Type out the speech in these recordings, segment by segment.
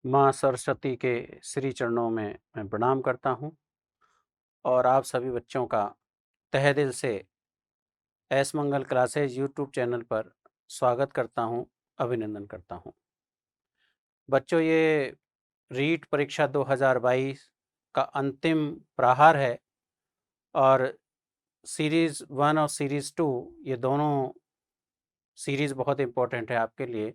माँ सरस्वती के श्री चरणों में मैं प्रणाम करता हूँ और आप सभी बच्चों का तहे दिल से एस मंगल क्लासेज यूट्यूब चैनल पर स्वागत करता हूँ, अभिनंदन करता हूँ। बच्चों, ये रीट परीक्षा 2022 का अंतिम प्रहार है और सीरीज़ 1 और सीरीज़ 2 ये दोनों सीरीज़ बहुत इम्पोर्टेंट है आपके लिए।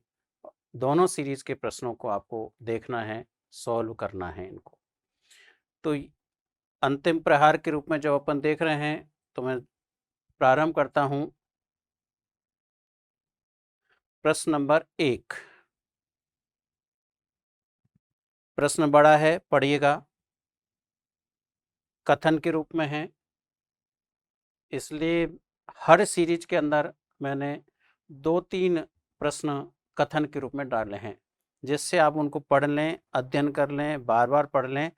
दोनों सीरीज़ के प्रश्नों को आपको देखना है, सॉल्व करना है इनको। तो अंतिम प्रहार के रूप में जब अपन देख रहे हैं तो मैं प्रारंभ करता हूं प्रश्न नंबर 1। प्रश्न बड़ा है, पढ़िएगा। कथन के रूप में है, इसलिए हर सीरीज के अंदर मैंने 2-3 प्रश्न कथन के रूप में डाले हैं, जिससे आप उनको पढ़ लें, अध्ययन कर लें, बार बार पढ़ लें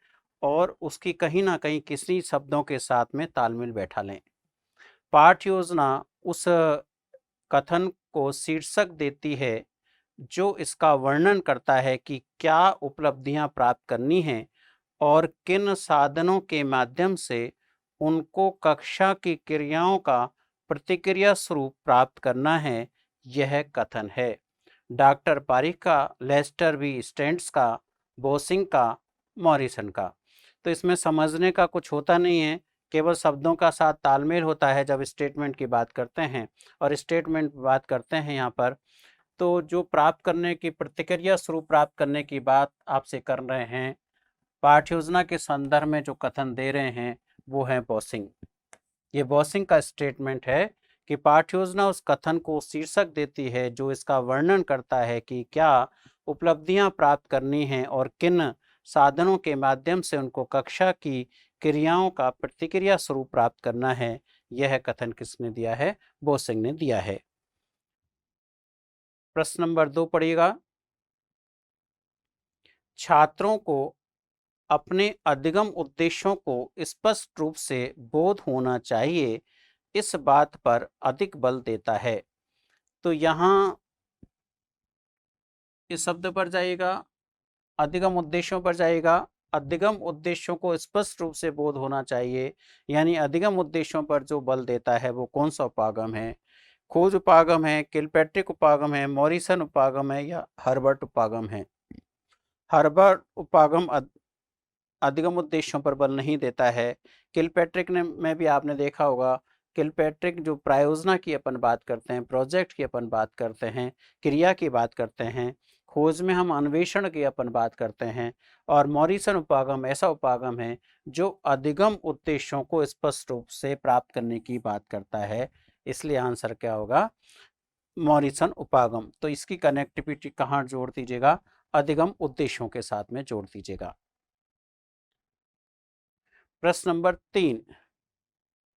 और उसकी कहीं ना कहीं किसी शब्दों के साथ में तालमेल बैठा लें। पाठ योजना उस कथन को शीर्षक देती है जो इसका वर्णन करता है कि क्या उपलब्धियां प्राप्त करनी है और किन साधनों के माध्यम से उनको कक्षा की क्रियाओं का प्रतिक्रिया स्वरूप प्राप्त करना है। यह कथन है। डॉक्टर पारिक का, लेस्टर बी स्टेंट्स का, बोसिंग का, मॉरिसन का। तो इसमें समझने का कुछ होता नहीं है, केवल शब्दों का साथ तालमेल होता है जब स्टेटमेंट की बात करते हैं। और स्टेटमेंट बात करते हैं यहाँ पर, तो जो प्राप्त करने की प्रतिक्रिया स्वरूप प्राप्त करने की बात आपसे कर रहे हैं, पाठ्य योजना के संदर्भ में जो कथन दे रहे हैं वो है बॉसिंग। ये बॉसिंग का स्टेटमेंट है कि पाठ्य योजना उस कथन को शीर्षक देती है जो इसका वर्णन करता है कि क्या उपलब्धियां प्राप्त करनी हैं और किन साधनों के माध्यम से उनको कक्षा की क्रियाओं का प्रतिक्रिया स्वरूप प्राप्त करना है। यह कथन किसने दिया है? बोसिंग ने दिया है। प्रश्न नंबर 2 पढ़िएगा। छात्रों को अपने अधिगम उद्देश्यों को स्पष्ट रूप से बोध होना चाहिए, इस बात पर अधिक बल देता है। तो यहाँ इस शब्द पर जाइएगा, अधिगम उद्देश्यों पर जाइएगा। अधिगम उद्देश्यों को स्पष्ट रूप से बोध होना चाहिए, यानी अधिगम उद्देश्यों पर जो बल देता है वो कौन सा उपागम है? खोज उपागम है, किलपैट्रिक उपागम है, मॉरिसन उपागम है या हर्बर्ट उपागम है? हर्बर्ट उपागम अधिगम उद्देश्यों पर बल नहीं देता है। किलपैट्रिक ने में भी आपने देखा होगा, किलपैट्रिक जो प्रायोजना की अपन बात करते हैं, प्रोजेक्ट की अपन बात करते हैं, क्रिया की बात करते हैं, खोज में हम अन्वेषण की अपन बात करते हैं। और मॉरिसन उपागम ऐसा उपागम है जो अधिगम उद्देश्यों को स्पष्ट रूप से प्राप्त करने की बात करता है। इसलिए आंसर क्या होगा? मॉरिसन उपागम। तो इसकी कनेक्टिविटी कहाँ जोड़ दीजिएगा? अधिगम उद्देश्यों के साथ में जोड़ दीजिएगा। प्रश्न नंबर 3,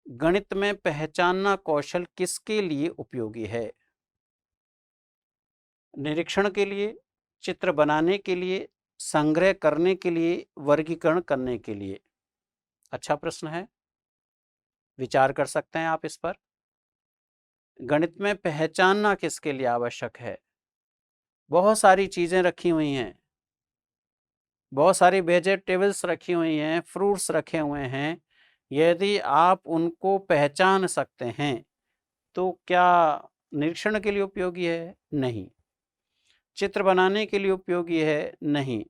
गणित में पहचानना कौशल किसके लिए उपयोगी है? निरीक्षण के लिए, चित्र बनाने के लिए, संग्रह करने के लिए, वर्गीकरण करने के लिए? अच्छा प्रश्न है, विचार कर सकते हैं आप इस पर। गणित में पहचानना किसके लिए आवश्यक है? बहुत सारी चीजें रखी हुई हैं, बहुत सारी वेजिटेबल्स रखी हुई हैं, फ्रूट्स रखे हुए हैं। यदि आप उनको पहचान सकते हैं तो क्या निरीक्षण के लिए उपयोगी है? नहीं। चित्र बनाने के लिए उपयोगी है? नहीं।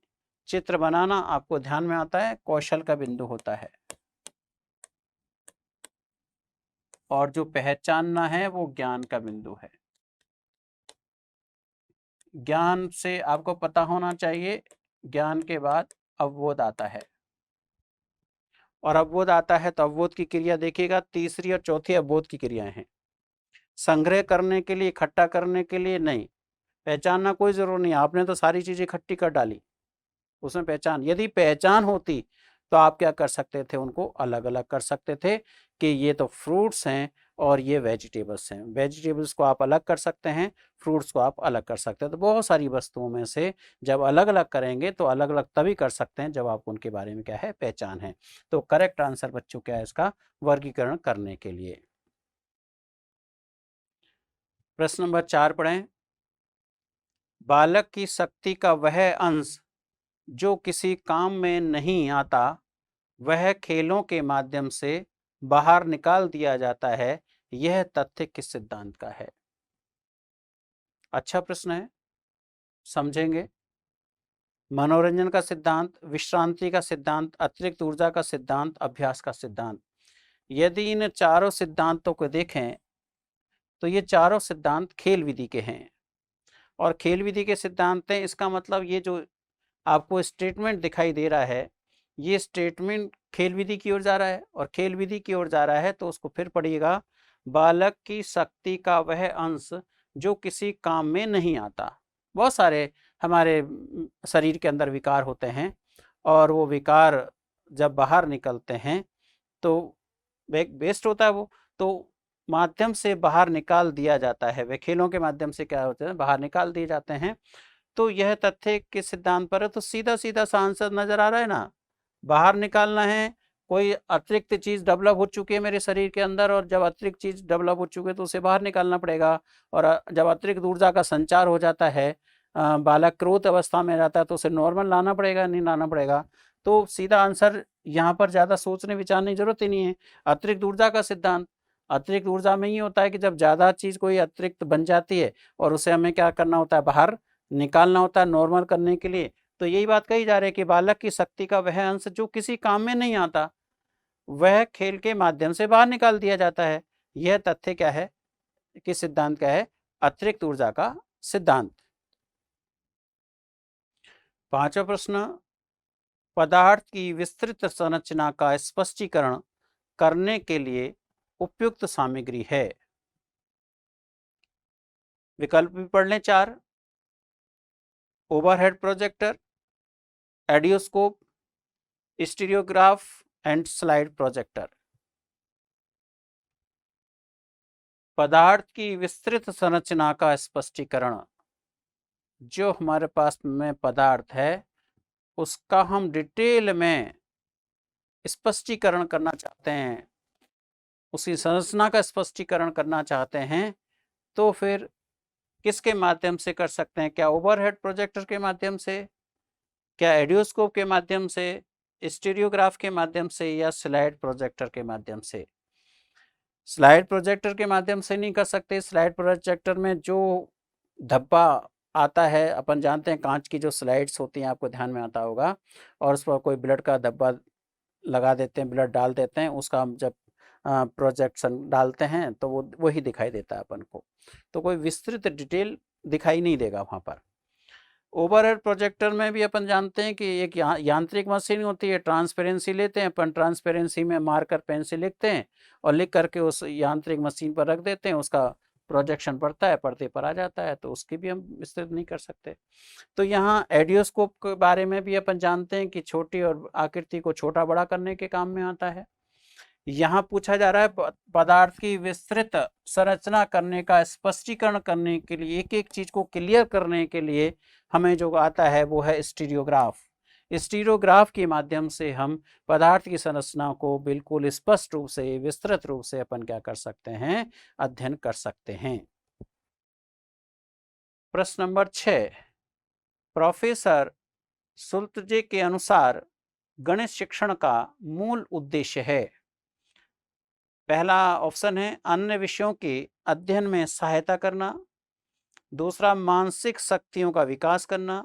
चित्र बनाना आपको ध्यान में आता है, कौशल का बिंदु होता है, और जो पहचानना है वो ज्ञान का बिंदु है। ज्ञान से आपको पता होना चाहिए, ज्ञान के बाद अवबोध आता है, और अवबोध आता है तो अवबोध की क्रिया देखिएगा, तीसरी और चौथी अवबोध की क्रियाएं हैं। संग्रह करने के लिए, इकट्ठा करने के लिए नहीं। पहचानना कोई जरूर नहीं, आपने तो सारी चीजें इकट्ठी कर डाली, उसमें पहचान, यदि पहचान होती तो आप क्या कर सकते थे? उनको अलग अलग कर सकते थे कि ये तो फ्रूट्स हैं और ये वेजिटेबल्स हैं। वेजिटेबल्स को आप अलग कर सकते हैं, फ्रूट्स को आप अलग कर सकते हैं। तो बहुत सारी वस्तुओं में से जब अलग अलग करेंगे तो अलग अलग तभी कर सकते हैं जब आप उनके बारे में क्या है? पहचान है। तो करेक्ट आंसर बच्चों क्या है इसका? वर्गीकरण करने के लिए। प्रश्न नंबर 4 पढ़ें। बालक की शक्ति का वह अंश जो किसी काम में नहीं आता वह खेलों के माध्यम से बाहर निकाल दिया जाता है, यह तथ्य किस सिद्धांत का है? अच्छा प्रश्न है, समझेंगे। मनोरंजन का सिद्धांत, विश्रांति का सिद्धांत, अतिरिक्त ऊर्जा का सिद्धांत, अभ्यास का सिद्धांत। यदि इन चारों सिद्धांतों को देखें तो ये चारों सिद्धांत खेल विधि के हैं और खेल विधि के सिद्धांत हैं। इसका मतलब ये जो आपको स्टेटमेंट दिखाई दे रहा है, ये स्टेटमेंट खेल विधि की ओर जा रहा है और खेल विधि की ओर जा रहा है तो उसको फिर पढ़िएगा। बालक की शक्ति का वह अंश जो किसी काम में नहीं आता। बहुत सारे हमारे शरीर के अंदर विकार होते हैं और वो विकार जब बाहर निकलते हैं तो वेस्ट होता है, वो तो माध्यम से बाहर निकाल दिया जाता है। वे खेलों के माध्यम से क्या होते हैं, बाहर निकाल दिए जाते हैं। तो यह तथ्य किस सिद्धांत पर है? तो सीधा सीधा सा आंसर नजर आ रहा है ना, बाहर निकालना है। कोई अतिरिक्त चीज डेवलप हो चुकी है मेरे शरीर के अंदर और जब अतिरिक्त चीज डेवलप हो चुकी है तो उसे बाहर निकालना पड़ेगा। और जब अतिरिक्त ऊर्जा का संचार हो जाता है, बालक क्रोध अवस्था में रहता है तो उसे नॉर्मल लाना पड़ेगा, नहीं लाना पड़ेगा। तो सीधा आंसर यहाँ पर ज्यादा सोचने विचारने की जरूरत ही नहीं है। अतिरिक्त ऊर्जा का सिद्धांत, अतिरिक्त ऊर्जा में ही होता है कि जब ज्यादा चीज कोई अतिरिक्त बन जाती है और उसे हमें क्या करना होता है, बाहर निकालना होता है नॉर्मल करने के लिए। तो यही बात कही जा रही है कि बालक की शक्ति का वह अंश जो किसी काम में नहीं आता वह खेल के माध्यम से बाहर निकाल दिया जाता है। यह तथ्य क्या है, किस सिद्धांत का है? अतिरिक्त ऊर्जा का सिद्धांत। पांचवा प्रश्न, पदार्थ की विस्तृत संरचना का स्पष्टीकरण करने के लिए उपयुक्त सामग्री है। विकल्प भी पढ़ लें चार। Overhead projector, epidiascope, stereograph and slide projector. पदार्थ की विस्तृत संरचना का स्पष्टीकरण, जो हमारे पास में पदार्थ है उसका हम डिटेल में स्पष्टीकरण करना चाहते हैं, उसकी संरचना का स्पष्टीकरण करना चाहते हैं, तो फिर किसके माध्यम से कर सकते हैं? क्या ओवरहेड प्रोजेक्टर के माध्यम से, क्या एडियोस्कोप के माध्यम से, स्टीरियोग्राफ के माध्यम से, या स्लाइड प्रोजेक्टर के माध्यम से? स्लाइड प्रोजेक्टर के माध्यम से नहीं कर सकते। स्लाइड प्रोजेक्टर में जो धब्बा आता है, अपन जानते हैं कांच की जो स्लाइड्स होती हैं, आपको ध्यान में आता होगा, और उस पर कोई ब्लड का धब्बा लगा देते हैं, ब्लड डाल देते हैं, उसका हम जब प्रोजेक्शन डालते हैं तो वो वही दिखाई देता है अपन को। तो कोई विस्तृत डिटेल दिखाई नहीं देगा वहाँ पर। ओवरहेड प्रोजेक्टर में भी अपन जानते हैं कि एक यांत्रिक मशीन होती है, ट्रांसपेरेंसी लेते हैं अपन, ट्रांसपेरेंसी में मार्कर पेन से लिखते हैं और लिख करके उस यांत्रिक मशीन पर रख देते हैं, उसका प्रोजेक्शन पड़ता है, पर्दे पर आ जाता है, तो उसकी भी हम विस्तृत नहीं कर सकते। तो यहाँ एडियोस्कोप के बारे में भी अपन जानते हैं कि छोटी और आकृति को छोटा बड़ा करने के काम में आता है। यहाँ पूछा जा रहा है पदार्थ की विस्तृत संरचना करने का स्पष्टीकरण करने के लिए, एक एक चीज को क्लियर करने के लिए हमें जो आता है वो है स्टीरियोग्राफ। स्टीरियोग्राफ के माध्यम से हम पदार्थ की संरचना को बिल्कुल स्पष्ट रूप से, विस्तृत रूप से अपन क्या कर सकते हैं, अध्ययन कर सकते हैं। प्रश्न नंबर 6, प्रोफेसर सुल्तजे के अनुसार गणित शिक्षण का मूल उद्देश्य है। पहला ऑप्शन है अन्य विषयों के अध्ययन में सहायता करना, दूसरा मानसिक शक्तियों का विकास करना,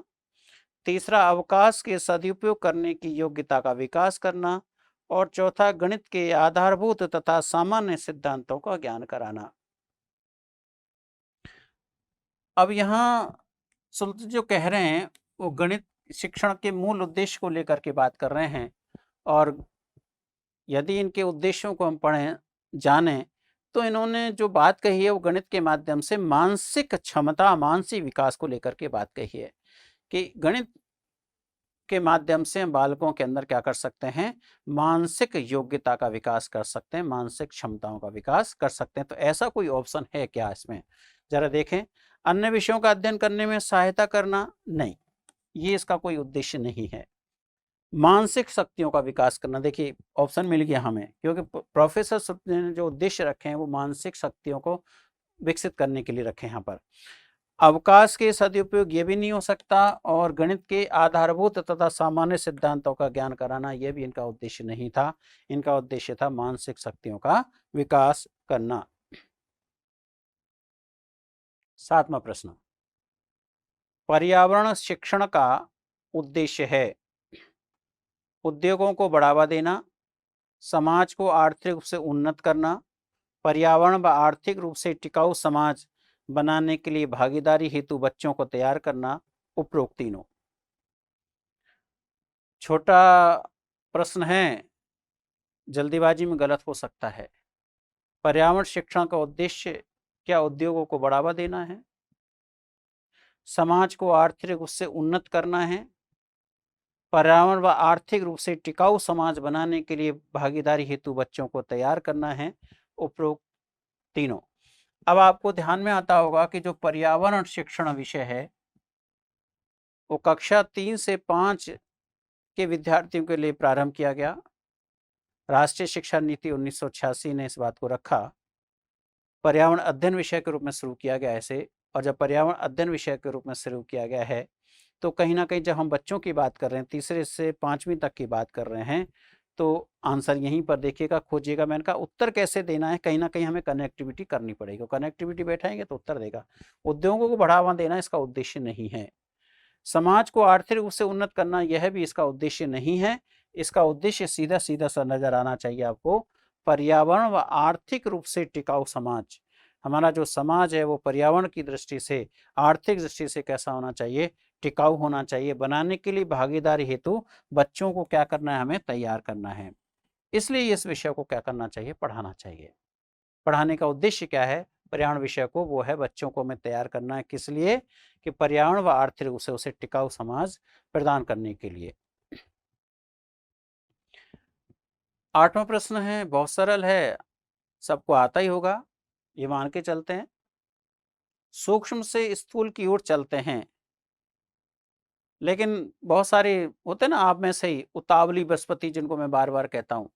तीसरा अवकाश के सदुपयोग करने की योग्यता का विकास करना, और चौथा गणित के आधारभूत तथा सामान्य सिद्धांतों का ज्ञान कराना। अब यहाँ सुल्त जो कह रहे हैं वो गणित शिक्षण के मूल उद्देश्य को लेकर के बात कर रहे हैं, और यदि इनके उद्देश्यों को हम पढ़ें, जानें, तो इन्होंने जो बात कही है वो गणित के माध्यम से मानसिक क्षमता, मानसिक विकास को लेकर के बात कही है कि गणित के माध्यम से हम बालकों के अंदर क्या कर सकते हैं, मानसिक योग्यता का विकास कर सकते हैं, मानसिक क्षमताओं का विकास कर सकते हैं। तो ऐसा कोई ऑप्शन है क्या इसमें? जरा देखें। अन्य विषयों का अध्ययन करने में सहायता करना, नहीं, ये इसका कोई उद्देश्य नहीं है। मानसिक शक्तियों का विकास करना, देखिए ऑप्शन मिल गया हमें, क्योंकि प्रोफेसर ने जो उद्देश्य रखे हैं वो मानसिक शक्तियों को विकसित करने के लिए रखे हैं यहाँ पर। अवकाश के सदुपयोग ये भी नहीं हो सकता, और गणित के आधारभूत तथा सामान्य सिद्धांतों का ज्ञान कराना यह भी इनका उद्देश्य नहीं था। इनका उद्देश्य था मानसिक शक्तियों का विकास करना। 7वां प्रश्न, पर्यावरण शिक्षण का उद्देश्य है उद्योगों को बढ़ावा देना, समाज को आर्थिक रूप से उन्नत करना, पर्यावरण व आर्थिक रूप से टिकाऊ समाज बनाने के लिए भागीदारी हेतु बच्चों को तैयार करना, उपरोक्त तीनों। छोटा प्रश्न है, जल्दीबाजी में गलत हो सकता है। पर्यावरण शिक्षण का उद्देश्य क्या उद्योगों को बढ़ावा देना है, समाज को आर्थिक रूप से उन्नत करना है, पर्यावरण व आर्थिक रूप से टिकाऊ समाज बनाने के लिए भागीदारी हेतु बच्चों को तैयार करना है, उपरोक्त तीनों। अब आपको ध्यान में आता होगा कि जो पर्यावरण शिक्षण विषय है वो कक्षा 3 से 5 के विद्यार्थियों के लिए प्रारंभ किया गया। राष्ट्रीय शिक्षा नीति 1986 ने इस बात को रखा, पर्यावरण अध्ययन विषय के रूप में शुरू किया गया ऐसे। और जब पर्यावरण अध्ययन विषय के रूप में शुरू किया गया है तो कहीं ना कहीं जब हम बच्चों की बात कर रहे हैं, तीसरे से 5वीं तक की बात कर रहे हैं, तो आंसर यहीं पर देखिएगा, खोजिएगा। मैंने कहा उत्तर कैसे देना है, कहीं ना कहीं हमें कनेक्टिविटी करनी पड़ेगी। कनेक्टिविटी बैठाएंगे तो उत्तर देगा। उद्योगों को बढ़ावा देना इसका उद्देश्य नहीं है। समाज को आर्थिक रूप से उन्नत करना यह भी इसका उद्देश्य नहीं है। इसका उद्देश्य सीधा सीधा सा नजर आना चाहिए आपको, पर्यावरण व आर्थिक रूप से टिकाऊ समाज। हमारा जो समाज है वो पर्यावरण की दृष्टि से, आर्थिक दृष्टि से कैसा होना चाहिए, टिकाऊ होना चाहिए। बनाने के लिए भागीदारी हेतु बच्चों को क्या करना है, हमें तैयार करना है। इसलिए इस विषय को क्या करना चाहिए, पढ़ाना चाहिए। पढ़ाने का उद्देश्य क्या है, पर्यावरण विषय को, वो है बच्चों को हमें तैयार करना है। किस लिए, कि पर्यावरण व आर्थिक रूप से उसे टिकाऊ समाज प्रदान करने के लिए। 8वां प्रश्न है, बहुत सरल है, सबको आता ही होगा, ये मान के चलते हैं। सूक्ष्म से स्थूल की ओर चलते हैं, लेकिन बहुत सारे होते हैं ना आप में से ही उतावली बृहस्पति, जिनको मैं बार बार कहता हूँ,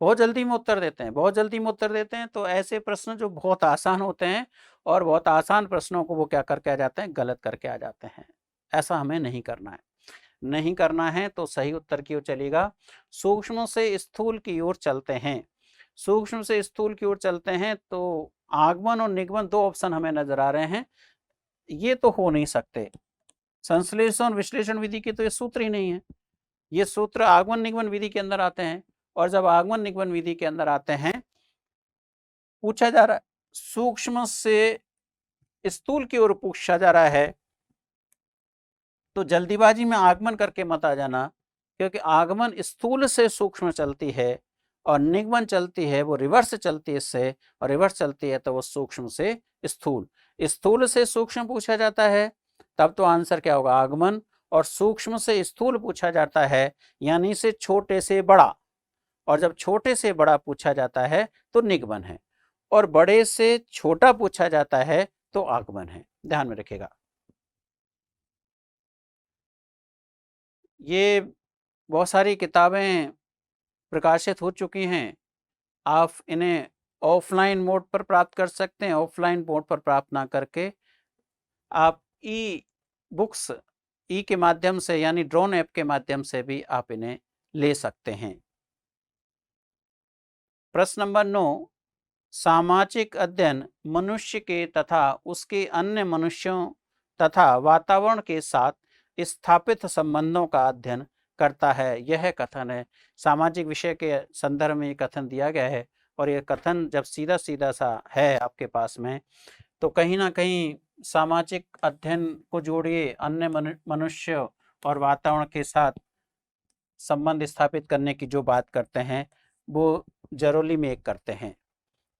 बहुत जल्दी में उत्तर देते हैं, बहुत जल्दी में उत्तर देते हैं। तो ऐसे प्रश्न जो बहुत आसान होते हैं और बहुत आसान प्रश्नों को वो क्या करके आ जाते हैं, गलत करके आ जाते हैं। ऐसा हमें नहीं करना है। नहीं करना है तो सही उत्तर की ओर चलेगा। सूक्ष्म से स्थूल की ओर चलते हैं, सूक्ष्म से स्थूल की ओर चलते हैं, तो आगमन और निगमन दो ऑप्शन हमें नजर आ रहे हैं। ये तो हो नहीं सकते, संश्लेषण विश्लेषण विधि के तो ये सूत्र ही नहीं है। ये सूत्र आगमन निगमन विधि के अंदर आते हैं। और जब आगमन निगमन विधि के अंदर आते हैं, पूछा जा रहा है सूक्ष्म से स्थूल की ओर पूछा जा रहा है, तो जल्दीबाजी में आगमन करके मत आ जाना, क्योंकि आगमन स्थूल से सूक्ष्म चलती है और निगमन चलती है वो रिवर्स चलती है इससे, और रिवर्स चलती है तो वो सूक्ष्म से स्थूल। स्थूल से सूक्ष्म पूछा जाता है तब तो आंसर क्या होगा, आगमन। और सूक्ष्म से स्थूल पूछा जाता है यानी से छोटे से बड़ा, और जब छोटे से बड़ा पूछा जाता है तो निगमन है, और बड़े से छोटा पूछा जाता है तो आगमन है। ध्यान में रखिएगा। ये बहुत सारी किताबें प्रकाशित हो चुकी हैं, आप इन्हें ऑफलाइन मोड पर प्राप्त कर सकते हैं। ऑफलाइन मोड पर प्राप्त ना करके आप ई बुक्स, ई के माध्यम से यानी ड्रोन ऐप के माध्यम से भी आप इन्हें ले सकते हैं। प्रश्न नंबर 9, सामाजिक अध्ययन मनुष्य के तथा उसके अन्य मनुष्यों तथा वातावरण के साथ स्थापित संबंधों का अध्ययन करता है। यह कथन है, सामाजिक विषय के संदर्भ में ये कथन दिया गया है। और ये कथन जब सीधा सीधा सा है आपके पास में, तो कहीं ना कहीं सामाजिक अध्ययन को जोड़िए अन्य मनुष्य और वातावरण के साथ संबंध स्थापित करने की जो बात करते हैं वो जरोली मेघ करते हैं।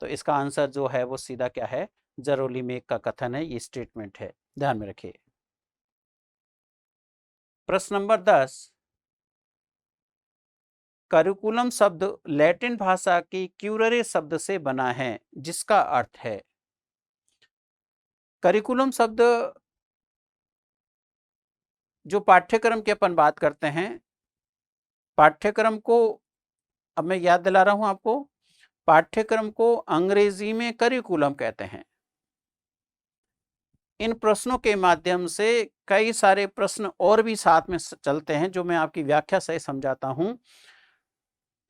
तो इसका आंसर जो है वो सीधा क्या है, जरोली मेघ का कथन है, ये स्टेटमेंट है। ध्यान में रखिए। प्रश्न नंबर 10, करिकुलम शब्द लैटिन भाषा की क्यूररे शब्द से बना है, जिसका अर्थ है। करिकुलम शब्द जो पाठ्यक्रम की अपन बात करते हैं, पाठ्यक्रम को अब मैं याद दिला रहा हूं आपको, पाठ्यक्रम को अंग्रेजी में करिकुलम कहते हैं, इन प्रश्नों के माध्यम से कई सारे प्रश्न और भी साथ में चलते हैं, जो मैं आपकी व्याख्या से समझाता हूं।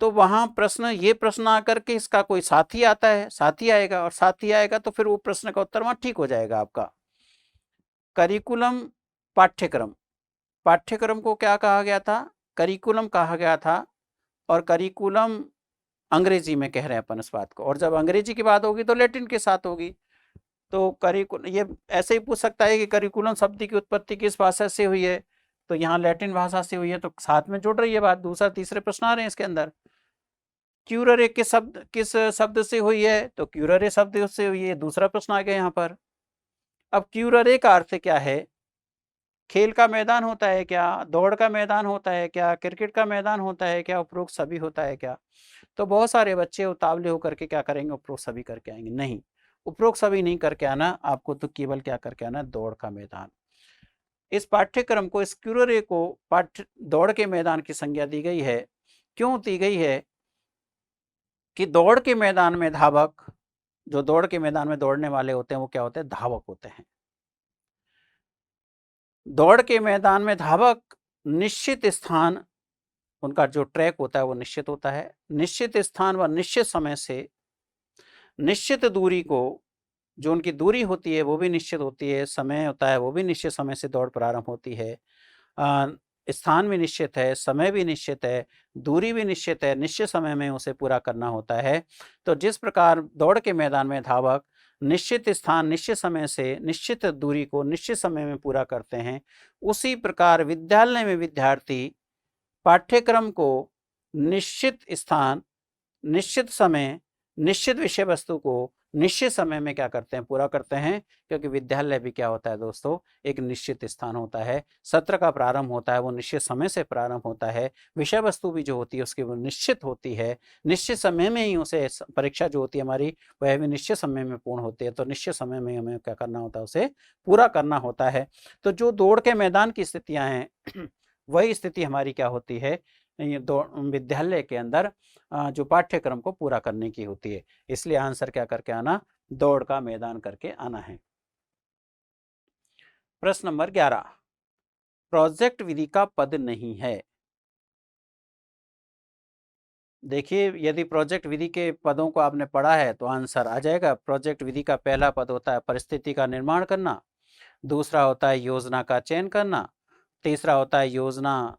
तो वहां प्रश्न, ये प्रश्न आकर के इसका कोई साथी आता है, साथी आएगा, और साथी आएगा तो फिर वो प्रश्न का उत्तर वहां ठीक हो जाएगा आपका। करिकुलम, पाठ्यक्रम। पाठ्यक्रम को क्या कहा गया था? करिकुलम कहा गया था। और करिकुलम अंग्रेजी में कह रहे हैं अपन इस बात को, और जब अंग्रेजी की बात होगी तो लैटिन के साथ होगी। तो करिकुलम, ये ऐसे ही पूछ सकता है कि करिकुलम शब्द की उत्पत्ति किस भाषा से हुई है, तो यहाँ लैटिन भाषा से हुई है, तो साथ में जुड़ रही है बात। दूसरा तीसरे प्रश्न आ रहे हैं इसके अंदर। क्यूररे किस शब्द से हुई है, तो क्यूररे शब्द से हुई है, दूसरा प्रश्न आ गया यहाँ पर। अब क्यूररे का अर्थ क्या है? खेल का मैदान होता है क्या, दौड़ का मैदान होता है क्या, क्रिकेट का मैदान होता है क्या, उपरोक्त सभी होता है क्या? तो बहुत सारे बच्चे उतावले होकर के क्या करेंगे, उपरोक्त सभी करके आएंगे। नहीं, उपरोक्त सभी नहीं करके आना आपको, तो केवल क्या करके आना, दौड़ का मैदान। इस पाठ्यक्रम को, इस क्यूररे को दौड़ के मैदान की संज्ञा दी गई है। क्यों दी गई है? कि दौड़ के मैदान में धावक, जो दौड़ के मैदान में दौड़ने वाले होते हैं, वो क्या होते हैं, धावक होते हैं। दौड़ के मैदान में धावक निश्चित स्थान, उनका जो ट्रैक होता है वो निश्चित होता है। निश्चित स्थान व निश्चित समय से निश्चित दूरी को, जो उनकी दूरी होती है वो भी निश्चित होती है, समय होता है वो भी निश्चित समय से दौड़ प्रारंभ होती है। स्थान भी निश्चित है, समय भी निश्चित है, दूरी भी निश्चित है, निश्चित समय में उसे पूरा करना होता है। तो जिस प्रकार दौड़ के मैदान में धावक निश्चित स्थान, निश्चित समय से निश्चित दूरी को निश्चित समय में पूरा करते हैं, उसी प्रकार विद्यालय में विद्यार्थी पाठ्यक्रम को निश्चित स्थान, निश्चित समय, निश्चित विषय वस्तु को निश्चित समय में क्या करते हैं, पूरा करते हैं। क्योंकि विद्यालय भी क्या होता है दोस्तों, एक निश्चित स्थान होता है। सत्र का प्रारंभ होता है वो निश्चित समय से प्रारंभ होता है। विषय वस्तु भी जो होती है उसकी वो निश्चित होती है, निश्चित समय में ही उसे, परीक्षा जो होती है हमारी वह भी निश्चित समय में पूर्ण होती है। तो निश्चित समय में हमें क्या करना होता है, उसे पूरा करना होता है। तो जो दौड़ के मैदान की स्थितियां हैं वही स्थिति हमारी क्या होती है, ये विद्यालय के अंदर जो पाठ्यक्रम को पूरा करने की होती है। इसलिए आंसर क्या करके आना, दौड़ का मैदान करके आना है। प्रश्न नंबर 11, प्रोजेक्ट विधि का पद नहीं है। देखिए, यदि प्रोजेक्ट विधि के पदों को आपने पढ़ा है तो आंसर आ जाएगा। प्रोजेक्ट विधि का पहला पद होता है परिस्थिति का निर्माण करना, दूसरा होता है योजना का चयन करना, तीसरा होता है योजना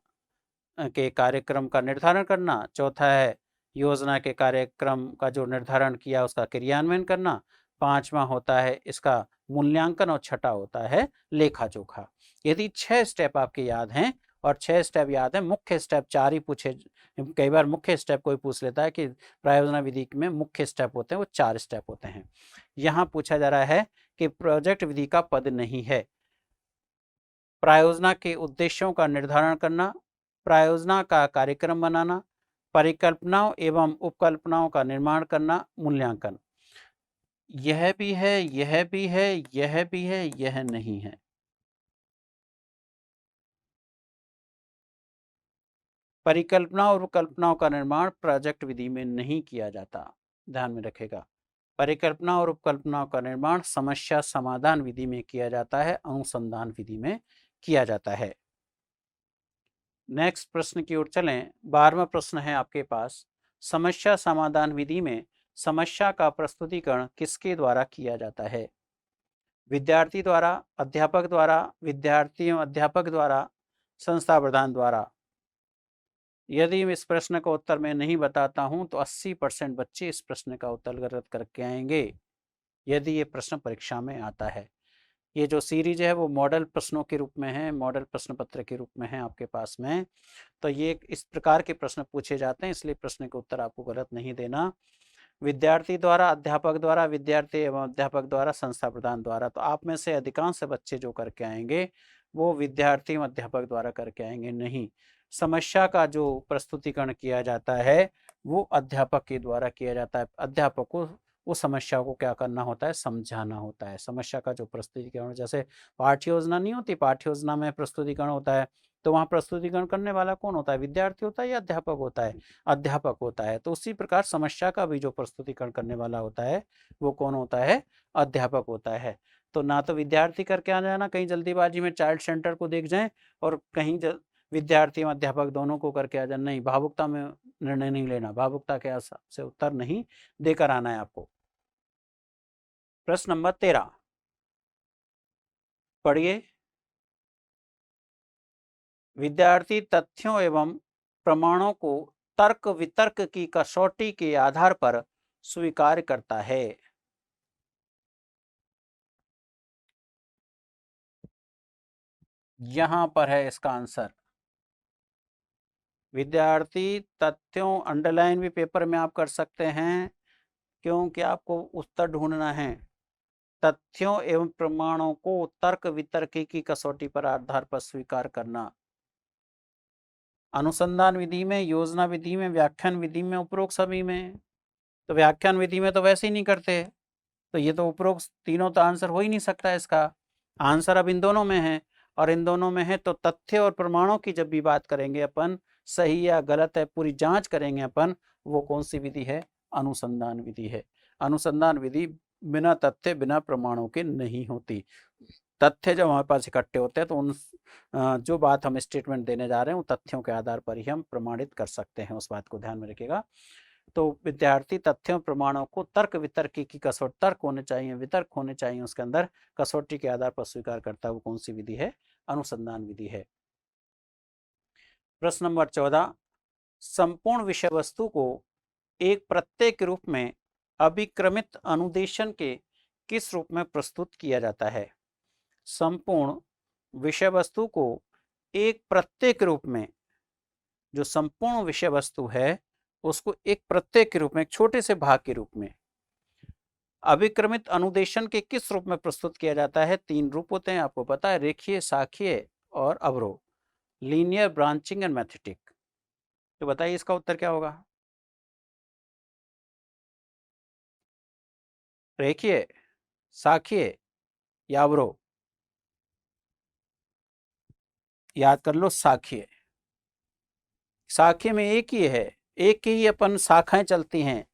के कार्यक्रम का निर्धारण करना, चौथा है योजना के कार्यक्रम का जो निर्धारण किया उसका क्रियान्वयन करना, पांचवा होता है इसका मूल्यांकन, और छठा होता है लेखा जोखा। यदि 6 स्टेप आपके याद हैं, और 6 स्टेप याद है, मुख्य स्टेप 4 ही पूछे, कई बार मुख्य स्टेप कोई पूछ लेता है कि प्रायोजना विधि में मुख्य स्टेप होते हैं, वो 4 स्टेप होते हैं। यहाँ पूछा जा रहा है कि प्रोजेक्ट विधि का पद नहीं है। प्रायोजना के उद्देश्यों का निर्धारण करना, प्रायोजना का कार्यक्रम बनाना, परिकल्पनाओं एवं उपकल्पनाओं का निर्माण करना, मूल्यांकन। यह भी है, यह भी है, यह भी है, यह नहीं है। परिकल्पना और उपकल्पनाओं का निर्माण प्रोजेक्ट विधि में नहीं किया जाता, ध्यान में रखेगा। परिकल्पना और उपकल्पनाओं का निर्माण समस्या समाधान विधि में किया जाता है, अनुसंधान विधि में किया जाता है। नेक्स्ट प्रश्न की ओर चलें। 12वां प्रश्न है आपके पास, समस्या समाधान विधि में समस्या का प्रस्तुतिकरण किसके द्वारा किया जाता है? विद्यार्थी द्वारा, अध्यापक द्वारा, विद्यार्थी एवं अध्यापक द्वारा, संस्था प्रधान द्वारा। यदि इस प्रश्न का उत्तर मैं नहीं बताता हूं तो 80% बच्चे इस प्रश्न का उत्तर गलत करके आएंगे, यदि ये प्रश्न परीक्षा में आता है। ये जो सीरीज है वो मॉडल प्रश्नों के रूप में है, मॉडल प्रश्न पत्र के रूप में है आपके पास में। तो ये इस प्रकार के प्रश्न पूछे जाते हैं, इसलिए प्रश्न के उत्तर आपको गलत नहीं देना। विद्यार्थी द्वारा, अध्यापक द्वारा, विद्यार्थी एवं अध्यापक द्वारा, संस्था प्रधान द्वारा। तो आप में से अधिकांश बच्चे जो करके आएंगे वो विद्यार्थी एवं अध्यापक द्वारा करके आएंगे। नहीं, समस्या का जो प्रस्तुतिकरण किया जाता है वो अध्यापक के द्वारा किया जाता है। अध्यापक को उस समस्या को क्या करना होता है, समझाना होता है। समस्या का जो प्रस्तुतिकरण, जैसे पाठ्य योजना नहीं होती, पाठ्य योजना में प्रस्तुतिकरण होता है, तो वहाँ प्रस्तुतिकरण करने वाला कौन होता है, विद्यार्थी होता है या अध्यापक होता है, अध्यापक होता है। तो उसी प्रकार समस्या का भी जो प्रस्तुतिकरण करने वाला होता है वो कौन होता है, अध्यापक होता है। तो ना तो विद्यार्थी करके आ जाना कहीं जल्दीबाजी में चाइल्ड सेंटर को देख जाएं और कहीं विद्यार्थी और अध्यापक दोनों को करके आ जाना। नहीं, भावुकता में निर्णय नहीं लेना, भावुकता के हिसाब से उत्तर नहीं देकर आना है आपको। प्रश्न नंबर 13 पढ़िए। विद्यार्थी तथ्यों एवं प्रमाणों को तर्क वितर्क की कसौटी के आधार पर स्वीकार करता है। यहां पर है इसका आंसर। विद्यार्थी तथ्यों, अंडरलाइन भी पेपर में आप कर सकते हैं क्योंकि आपको उत्तर ढूंढना है। तथ्यों एवं प्रमाणों को तर्क वितर्क की कसौटी पर आधार पर स्वीकार करना। अनुसंधान विधि में, योजना विधि में, व्याख्यान विधि में, उपरोक्त सभी में। तो व्याख्यान विधि में तो वैसे ही नहीं करते, तो ये तो उपरोक्त तीनों तो आंसर हो ही नहीं सकता। इसका आंसर अब इन दोनों में है, और इन दोनों में है तो तथ्य और प्रमाणों की जब भी बात करेंगे अपन, सही या गलत है पूरी जांच करेंगे अपन, वो कौन सी विधि है? अनुसंधान विधि है। अनुसंधान विधि बिना तथ्य बिना प्रमाणों के नहीं होती। तथ्य जब हमारे पास इकट्ठे होते हैं तो उन जो बात हम स्टेटमेंट देने जा रहे हैं उन तथ्यों के आधार पर ही हम प्रमाणित कर सकते हैं, उस बात को ध्यान में रखिएगा। तो विद्यार्थी तथ्यों प्रमाणों को तर्क वितर्क की कसौटी, तर्क होने चाहिए, वितर्क होने चाहिए उसके अंदर, कसौटी के आधार पर स्वीकार करता है। वो कौन सी विधि है? अनुसंधान विधि है। प्रश्न नंबर 14 संपूर्ण विषय वस्तु को एक प्रत्यय के रूप में अभिक्रमित अनुदेशन के किस रूप में प्रस्तुत किया जाता है? संपूर्ण विषय वस्तु को एक प्रत्यय के रूप में, जो संपूर्ण विषय वस्तु है उसको एक प्रत्यय के रूप में, एक छोटे से भाग के रूप में अभिक्रमित अनुदेशन के किस रूप में प्रस्तुत किया जाता है? 3 रूप होते हैं, आपको पता है, रेखीय, शाखीय और अवरोह, लीनियर, ब्रांचिंग एंड मैथेटिक। तो बताइए इसका उत्तर क्या होगा? रेखीय, शाखीय या अवरोह? याद कर लो, शाखीय। शाखीय में एक ही है, एक ही अपन शाखाएं चलती हैं।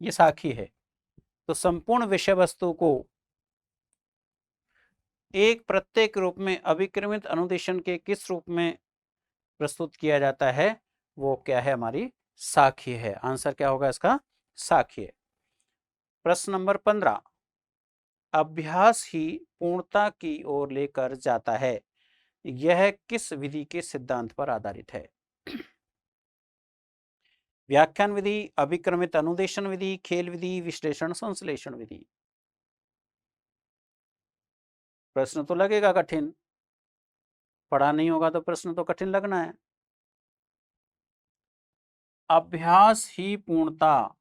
ये शाखीय है। तो संपूर्ण विषय वस्तु को एक प्रत्यय के रूप में अभिक्रमित अनुदेशन के किस रूप में प्रस्तुत किया जाता है? वो क्या है? हमारी शाखीय है। आंसर क्या होगा इसका? शाखीय। प्रश्न नंबर 15 अभ्यास ही पूर्णता की ओर लेकर जाता है, यह किस विधि के सिद्धांत पर आधारित है? व्याख्यान विधि, अभिक्रमित अनुदेशन विधि, खेल विधि, विश्लेषण संश्लेषण विधि। प्रश्न तो लगेगा कठिन, पढ़ा नहीं होगा तो प्रश्न तो कठिन लगना है। अभ्यास ही पूर्णता,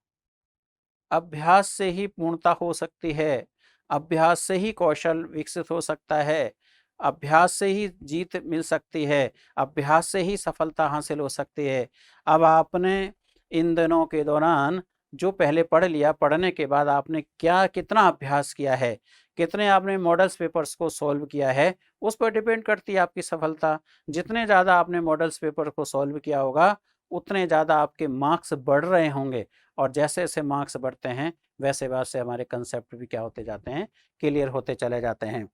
अभ्यास से ही पूर्णता हो सकती है, अभ्यास से ही कौशल विकसित हो सकता है, अभ्यास से ही जीत मिल सकती है, अभ्यास से ही सफलता हासिल हो सकती है। अब आपने इन दिनों के दौरान जो पहले पढ़ लिया, पढ़ने के बाद आपने क्या कितना अभ्यास किया है, कितने आपने मॉडल्स पेपर्स को सॉल्व किया है, उस पर डिपेंड करती है आपकी सफलता। जितने ज़्यादा आपने मॉडल्स पेपर को सॉल्व किया होगा उतने ज़्यादा आपके मार्क्स बढ़ रहे होंगे, और जैसे जैसे मार्क्स बढ़ते हैं वैसे वैसे हमारे कंसेप्ट भी क्या होते जाते हैं? क्लियर होते चले जाते हैं।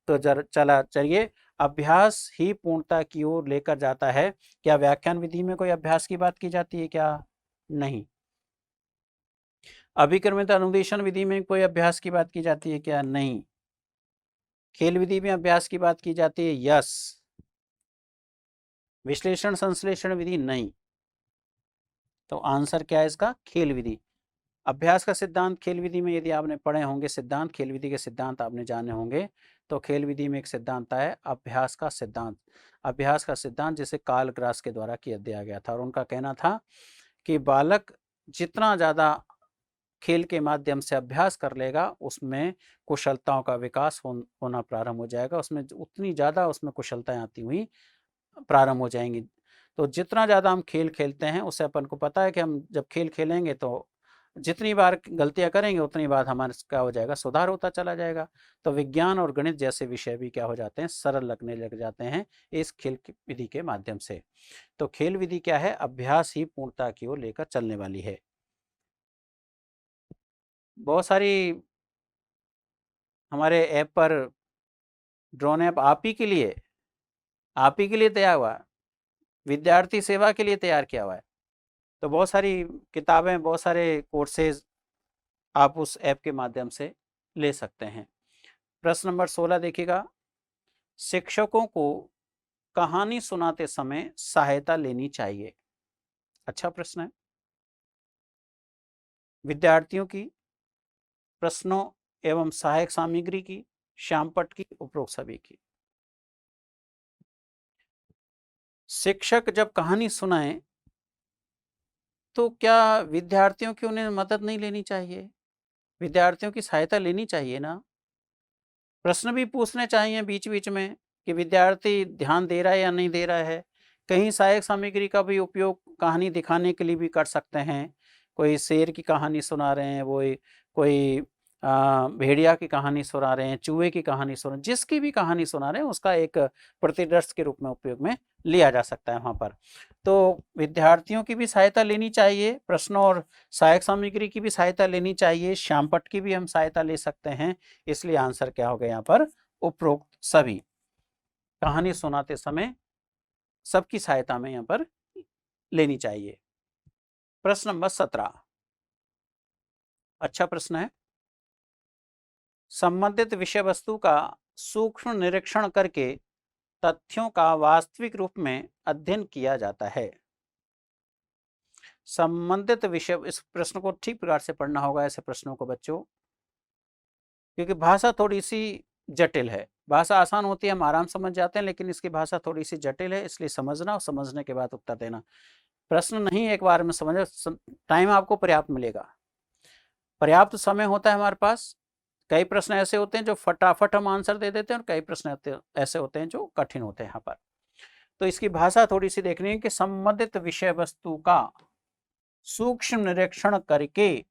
तो चलिए, अभ्यास ही पूर्णता की ओर लेकर जाता है। क्या व्याख्यान विधि में कोई अभ्यास की बात की जाती है क्या? नहीं। अभिक्रमित अनुदेशन विधि में कोई अभ्यास की बात की जाती है क्या? नहीं। खेल विधि में अभ्यास की बात की जाती है? यस। विश्लेषण संश्लेषण विधि? नहीं। तो आंसर क्या है इसका? खेल विधि। अभ्यास का सिद्धांत खेल विधि में यदि आपने पढ़े होंगे, सिद्धांत खेल विधि के सिद्धांत आपने जाने होंगे, तो खेल विधि में एक सिद्धांत है अभ्यास का सिद्धांत। अभ्यास का सिद्धांत जिसे कार्ल ग्रास के द्वारा किया दिया गया था, और उनका कहना था कि बालक जितना ज़्यादा खेल के माध्यम से अभ्यास कर लेगा उसमें कुशलताओं का विकास होना प्रारंभ हो जाएगा, उसमें उतनी ज़्यादा उसमें कुशलताएं आती हुई प्रारंभ हो जाएंगी। तो जितना ज़्यादा हम खेल खेलते हैं, उससे अपन को पता है कि हम जब खेल खेलेंगे तो जितनी बार गलतियां करेंगे उतनी बार हमारा क्या हो जाएगा, सुधार होता चला जाएगा। तो विज्ञान और गणित जैसे विषय भी क्या हो जाते हैं, सरल लगने लग जाते हैं इस खेल विधि के माध्यम से। तो खेल विधि क्या है, अभ्यास ही पूर्णता की ओर लेकर चलने वाली है। बहुत सारी हमारे ऐप पर ड्रोन ऐप आप ही के लिए तैयार हुआ, विद्यार्थी सेवा के लिए तैयार किया हुआ है। तो बहुत सारी किताबें, बहुत सारे कोर्सेज आप उस ऐप के माध्यम से ले सकते हैं। प्रश्न नंबर 16 देखिएगा, शिक्षकों को कहानी सुनाते समय सहायता लेनी चाहिए। अच्छा प्रश्न है। विद्यार्थियों की, प्रश्नों एवं सहायक सामग्री की, श्यामपट्ट की, उपरोक्त सभी की। शिक्षक जब कहानी सुनाएं तो क्या विद्यार्थियों की उन्हें मदद नहीं लेनी चाहिए, विद्यार्थियों की सहायता लेनी चाहिए ना। प्रश्न भी पूछने चाहिए बीच बीच में कि विद्यार्थी ध्यान दे रहा है या नहीं दे रहा है। कहीं सहायक सामग्री का भी उपयोग कहानी दिखाने के लिए भी कर सकते हैं। कोई शेर की कहानी सुना रहे हैं, वो कोई भेड़िया की कहानी सुना रहे हैं, चूहे की कहानी सुना, जिसकी भी कहानी सुना रहे हैं उसका एक प्रतिदर्श के रूप में उपयोग में लिया जा सकता है वहाँ पर। तो विद्यार्थियों की भी सहायता लेनी चाहिए, प्रश्नों और सहायक सामग्री की भी सहायता लेनी चाहिए, श्यामपट्ट की भी हम सहायता ले सकते हैं। इसलिए आंसर क्या हो गया यहाँ पर, उपरोक्त सभी। कहानी सुनाते समय सबकी सहायता में यहाँ पर लेनी चाहिए। प्रश्न नंबर 17, अच्छा प्रश्न है। संबंधित विषय वस्तु का सूक्ष्म निरीक्षण करके तथ्यों का वास्तविक रूप में अध्ययन किया जाता है। संबंधित विषय, इस प्रश्न को ठीक प्रकार से पढ़ना होगा ऐसे प्रश्नों को बच्चों, क्योंकि भाषा थोड़ी सी जटिल है। भाषा आसान होती है, हम आराम समझ जाते हैं, लेकिन इसकी भाषा थोड़ी सी जटिल है, इसलिए समझना और समझने के बाद उत्तर देना। प्रश्न नहीं एक बार में समझ, टाइम आपको पर्याप्त मिलेगा, पर्याप्त समय होता है हमारे पास। कई प्रश्न ऐसे होते हैं जो फटाफट हम आंसर दे देते हैं, और कई प्रश्न ऐसे होते हैं जो कठिन होते हैं यहाँ पर। तो इसकी भाषा थोड़ी सी देखनी है कि संबंधित विषय वस्तु का सूक्ष्म निरीक्षण करके,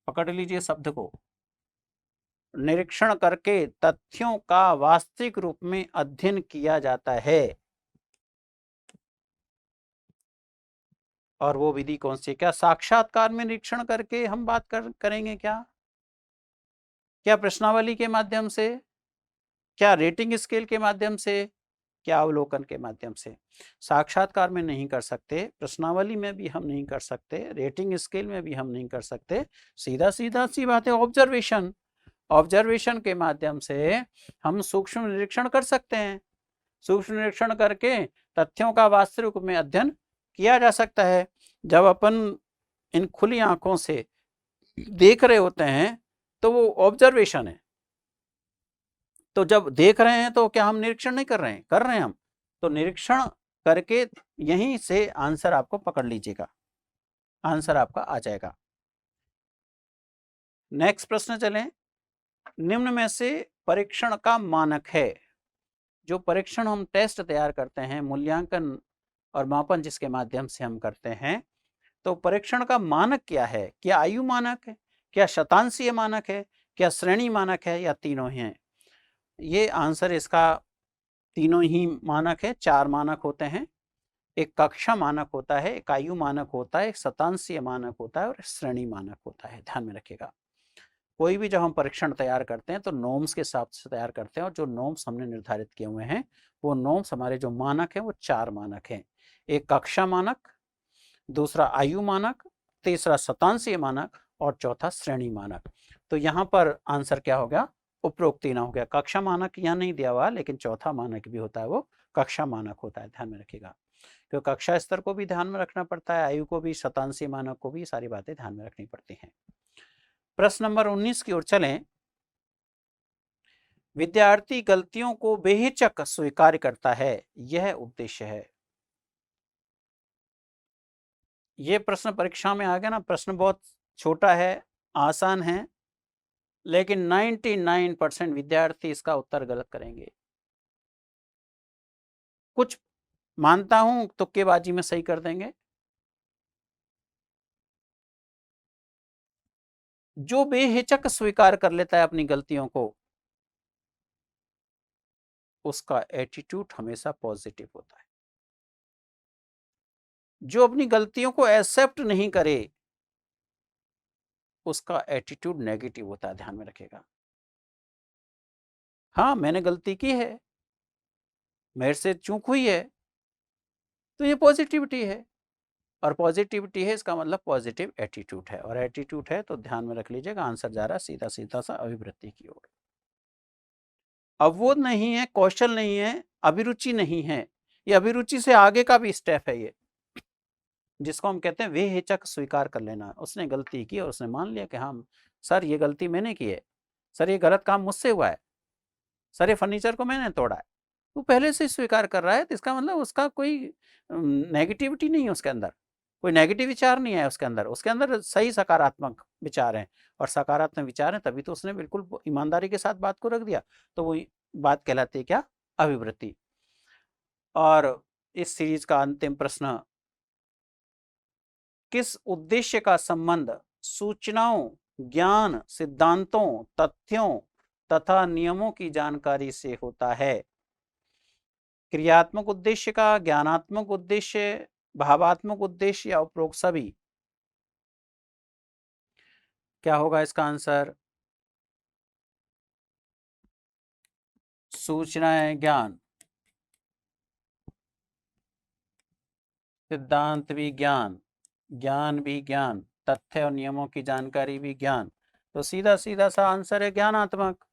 पकड़ लीजिए शब्द को, निरीक्षण करके तथ्यों का वास्तविक रूप में अध्ययन किया जाता है। और वो विधि कौन सी, क्या साक्षात्कार में निरीक्षण करके हम बात करेंगे, क्या प्रश्नावली के माध्यम से, क्या रेटिंग स्केल के माध्यम से, क्या अवलोकन के माध्यम से। साक्षात्कार में नहीं कर सकते, प्रश्नावली में भी हम नहीं कर सकते, रेटिंग स्केल में भी हम नहीं कर सकते। सीधा सीधा सी बात है, ऑब्जर्वेशन के माध्यम से हम सूक्ष्म निरीक्षण कर सकते हैं। सूक्ष्म निरीक्षण करके तथ्यों का वास्तविक रूप में अध्ययन किया जा सकता है। जब अपन इन खुली आंखों से देख रहे होते हैं तो वो ऑब्जर्वेशन है। तो जब देख रहे हैं तो क्या हम निरीक्षण नहीं कर रहे हैं, कर रहे हैं हम। तो निरीक्षण करके यहीं से आंसर आपको पकड़ लीजिएगा, आंसर आपका आ जाएगा। नेक्स्ट प्रश्न चलें। निम्न में से परीक्षण का मानक है, जो परीक्षण हम टेस्ट तैयार करते हैं, मूल्यांकन और मापन जिसके माध्यम से हम करते हैं, तो परीक्षण का मानक क्या है। क्या आयु मानक है, क्या शतांशीय मानक है, क्या श्रेणी मानक है, या तीनों ही हैं। ये आंसर इसका तीनों ही मानक है। 4 मानक होते हैं, एक कक्षा मानक होता है, एक आयु मानक होता है, एक शतांशीय मानक होता है और श्रेणी मानक होता है। ध्यान में रखिएगा, कोई भी जब हम परीक्षण तैयार करते हैं तो नॉर्म्स के हिसाब से तैयार करते हैं, और जो नॉर्म्स हमने निर्धारित किए हुए हैं वो नॉर्म्स, हमारे जो मानक हैं वो 4 मानक हैं। एक कक्षा मानक, दूसरा आयु मानक, तीसरा शतांशीय मानक और चौथा श्रेणी मानक। तो यहाँ पर आंसर क्या हो गया, उपरोक्त तीन हो गया। कक्षा मानक यहाँ नहीं दिया हुआ, लेकिन चौथा मानक भी होता है, वो कक्षा मानक होता है। ध्यान में रखिएगा, क्योंकि कक्षा स्तर को भी ध्यान में रखना पड़ता है, आयु को भी, शतांशीय मानक को भी, सारी बातें ध्यान में रखनी पड़ती हैं। प्रश्न नंबर 19 की ओर चलें। विद्यार्थी गलतियों को बेहिचक स्वीकार करता है, यह उद्देश्य है। ये प्रश्न परीक्षा में आ गया ना, प्रश्न बहुत छोटा है, आसान है, लेकिन 99% विद्यार्थी इसका उत्तर गलत करेंगे। कुछ मानता हूं तुक्केबाजी में सही कर देंगे, जो बेहिचक स्वीकार कर लेता है अपनी गलतियों को, उसका एटीट्यूड हमेशा पॉजिटिव होता है। जो अपनी गलतियों को एक्सेप्ट नहीं करे, उसका एटीट्यूड नेगेटिव होता है, ध्यान में रखिएगा। हाँ, मैंने गलती की है, मेरे से चूक हुई है, तो ये पॉजिटिविटी है, और पॉजिटिविटी है इसका मतलब पॉजिटिव एटीट्यूड है, और एटीट्यूड है तो ध्यान में रख लीजिएगा आंसर जा रहा है सीधा सीधा सा अभिवृत्ति की ओर। अवबोध नहीं है, कौशल नहीं है, अभिरुचि नहीं है, ये अभिरुचि से आगे का भी स्टेप है, ये जिसको हम कहते हैं बेहिचक स्वीकार कर लेना। उसने गलती की और उसने मान लिया कि हाँ सर ये गलती मैंने की है, सर ये गलत काम मुझसे हुआ है, सर ये फर्नीचर को मैंने तोड़ा है। वो पहले से स्वीकार कर रहा है, तो इसका मतलब उसका कोई नेगेटिविटी नहीं है, उसके अंदर कोई नेगेटिव विचार नहीं है, उसके अंदर सही सकारात्मक विचार हैं, और सकारात्मक विचार हैं, तभी तो उसने बिल्कुल ईमानदारी के साथ बात को रख दिया। तो वो बात कहलाती है क्या? अभिवृत्ति। और इस सीरीज का अंतिम प्रश्न, किस उद्देश्य का संबंध सूचनाओं, ज्ञान, सिद्धांतों, तथ्यों तथा नियमों की जानकारी से होता है? क्रियात्मक उद्देश्य का, ज्ञानात्मक उद्देश्य, भावात्मक उद्देश्य या उपरोक्त सभी? क्या होगा इसका आंसर? सूचनाएं, ज्ञान, सिद्धांत भी ज्ञान, ज्ञान भी ज्ञान, तथ्य और नियमों की जानकारी भी ज्ञान, तो सीधा सीधा सा आंसर है ज्ञानात्मक।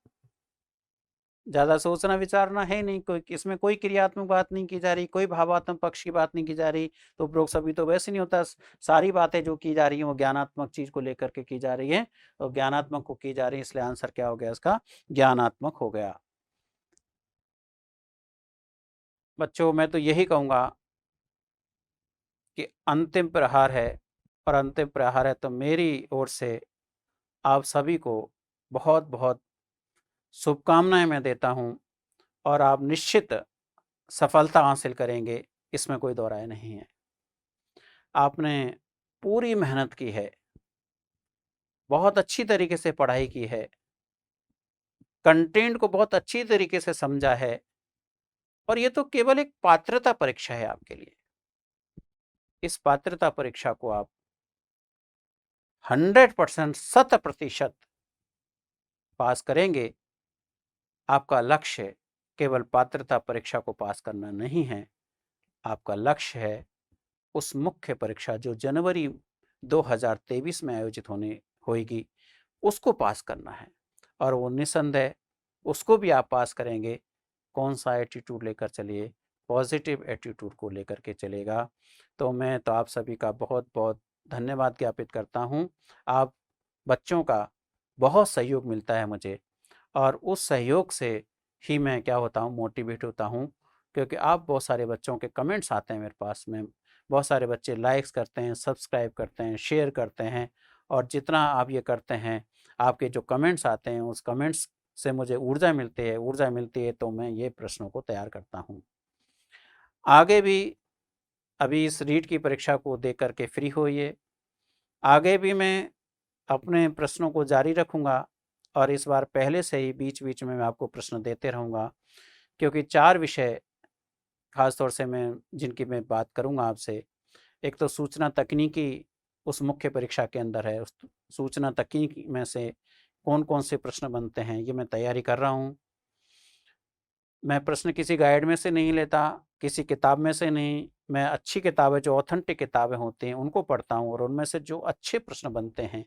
ज्यादा सोचना विचारना है नहीं, कोई इसमें कोई क्रियात्मक बात नहीं की जा रही, कोई भावात्मक पक्ष की बात नहीं की जा रही, तो उपरोक्त सभी तो वैसे नहीं होता। सारी बातें जो की जा रही है वो ज्ञानात्मक चीज को लेकर के की जा रही है, तो ज्ञानात्मक को की जा रही है, इसलिए आंसर क्या हो गया इसका? ज्ञानात्मक हो गया। बच्चों मैं तो यही कहूंगा कि अंतिम प्रहार है, और अंतिम प्रहार है तो मेरी ओर से आप सभी को बहुत बहुत शुभकामनाएं मैं देता हूं, और आप निश्चित सफलता हासिल करेंगे, इसमें कोई दो राय नहीं है। आपने पूरी मेहनत की है, बहुत अच्छी तरीके से पढ़ाई की है, कंटेंट को बहुत अच्छी तरीके से समझा है, और ये तो केवल एक पात्रता परीक्षा है आपके लिए। इस पात्रता परीक्षा को आप 100% 100% पास करेंगे। आपका लक्ष्य केवल पात्रता परीक्षा को पास करना नहीं है, आपका लक्ष्य है उस मुख्य परीक्षा जो जनवरी 2023 में आयोजित होगी, उसको पास करना है, और वो निसंदेह उसको भी आप पास करेंगे। कौन सा एटीट्यूड लेकर चलिए? पॉजिटिव एटीट्यूड को लेकर के चलेगा। तो मैं तो आप सभी का बहुत बहुत धन्यवाद ज्ञापित करता हूँ। आप बच्चों का बहुत सहयोग मिलता है मुझे, और उस सहयोग से ही मैं क्या होता हूँ, मोटिवेट होता हूँ, क्योंकि आप बहुत सारे बच्चों के कमेंट्स आते हैं मेरे पास में, बहुत सारे बच्चे लाइक्स करते हैं, सब्सक्राइब करते हैं, शेयर करते हैं, और जितना आप ये करते हैं, आपके जो कमेंट्स आते हैं, उस कमेंट्स से मुझे ऊर्जा मिलती है, तो मैं ये प्रश्नों को तैयार करता हूँ। आगे भी अभी इस रीट की परीक्षा को दे करके फ्री होइए, आगे भी मैं अपने प्रश्नों को जारी रखूँगा, और इस बार पहले से ही बीच बीच में मैं आपको प्रश्न देते रहूँगा, क्योंकि 4 विषय खास तौर से मैं जिनकी मैं बात करूँगा आपसे। एक तो सूचना तकनीकी उस मुख्य परीक्षा के अंदर है, उस सूचना तकनीकी में से कौन-कौन से प्रश्न बनते हैं, ये मैं तैयारी कर रहा हूँ। मैं प्रश्न किसी गाइड में से नहीं लेता, किसी किताब में से नहीं, मैं अच्छी किताबें जो ऑथेंटिक किताबें होती हैं उनको पढ़ता हूँ, और उनमें से जो अच्छे प्रश्न बनते हैं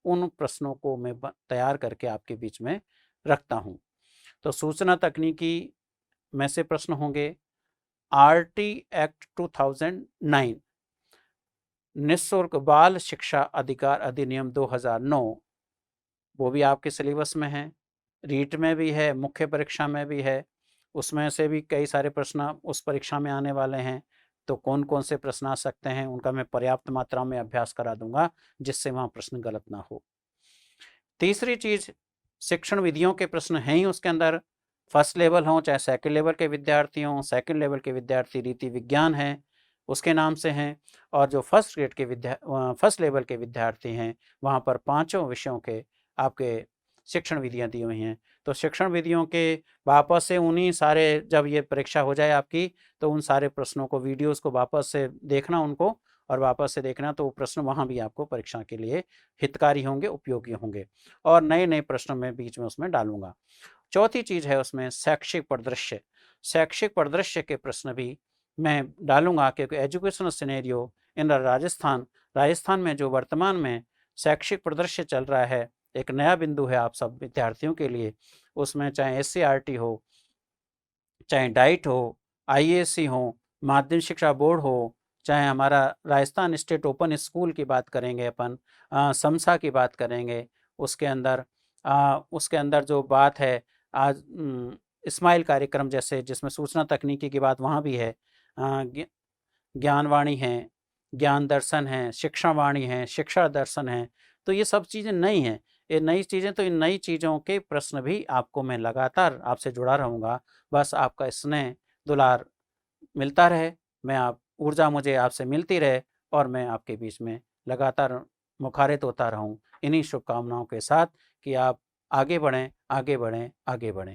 उन प्रश्नों को मैं तैयार करके आपके बीच में रखता हूँ। तो सूचना तकनीकी में से प्रश्न होंगे, आरटी एक्ट 2009, निःशुल्क बाल शिक्षा अधिकार अधिनियम 2009, वो भी आपके सिलेबस में है, रीट में भी है, मुख्य परीक्षा में भी है, उसमें से भी कई सारे प्रश्न उस परीक्षा में आने वाले हैं। तो कौन कौन से प्रश्न आ सकते हैं उनका मैं पर्याप्त मात्रा में अभ्यास करा दूंगा, जिससे वहाँ प्रश्न गलत ना हो। तीसरी चीज, शिक्षण विधियों के प्रश्न हैं ही उसके अंदर, फर्स्ट लेवल हों चाहे सेकंड लेवल के विद्यार्थी हों, सेकंड लेवल के विद्यार्थी रीति विज्ञान है, उसके नाम से हैं, और जो फर्स्ट ग्रेड के फर्स्ट लेवल के विद्यार्थी हैं, वहाँ पर पाँचों विषयों के आपके शिक्षण विधियाँ दी हुई हैं। तो शिक्षण विधियों के वापस से उन्हीं सारे, जब ये परीक्षा हो जाए आपकी, तो उन सारे प्रश्नों को, वीडियोज़ को वापस से देखना उनको, और वापस से देखना, तो वो प्रश्न वहाँ भी आपको परीक्षा के लिए हितकारी होंगे, उपयोगी होंगे, और नए-नए प्रश्न मैं बीच में उसमें डालूँगा। चौथी चीज़ है उसमें शैक्षिक परिदृश्य। शैक्षिक परिदृश्य के प्रश्न भी मैं डालूँगा, क्योंकि एजुकेशनल सिनेरियो इन राजस्थान में जो वर्तमान में शैक्षिक परिदृश्य चल रहा है, एक नया बिंदु है आप सब विद्यार्थियों के लिए। उसमें चाहे एससीईआरटी हो, चाहे डाइट हो, आईएएससी हो, माध्यमिक शिक्षा बोर्ड हो, चाहे हमारा राजस्थान स्टेट ओपन स्कूल की बात करेंगे अपन, समसा की बात करेंगे, उसके अंदर जो बात है आज, स्माइल कार्यक्रम जैसे, जिसमें सूचना तकनीकी की बात वहाँ भी है, ज्ञानवाणी है, ज्ञान दर्शन है, शिक्षा वाणी है, शिक्षा दर्शन है। तो ये सब चीज़ें नई हैं, ये नई चीज़ें, तो इन नई चीज़ों के प्रश्न भी आपको मैं लगातार आपसे जुड़ा रहूँगा। बस आपका स्नेह, दुलार मिलता रहे, ऊर्जा मुझे आपसे मिलती रहे, और मैं आपके बीच में लगातार मुखारित होता रहूँ, इन्हीं शुभकामनाओं के साथ कि आप आगे बढ़ें, आगे बढ़ें, आगे बढ़ें।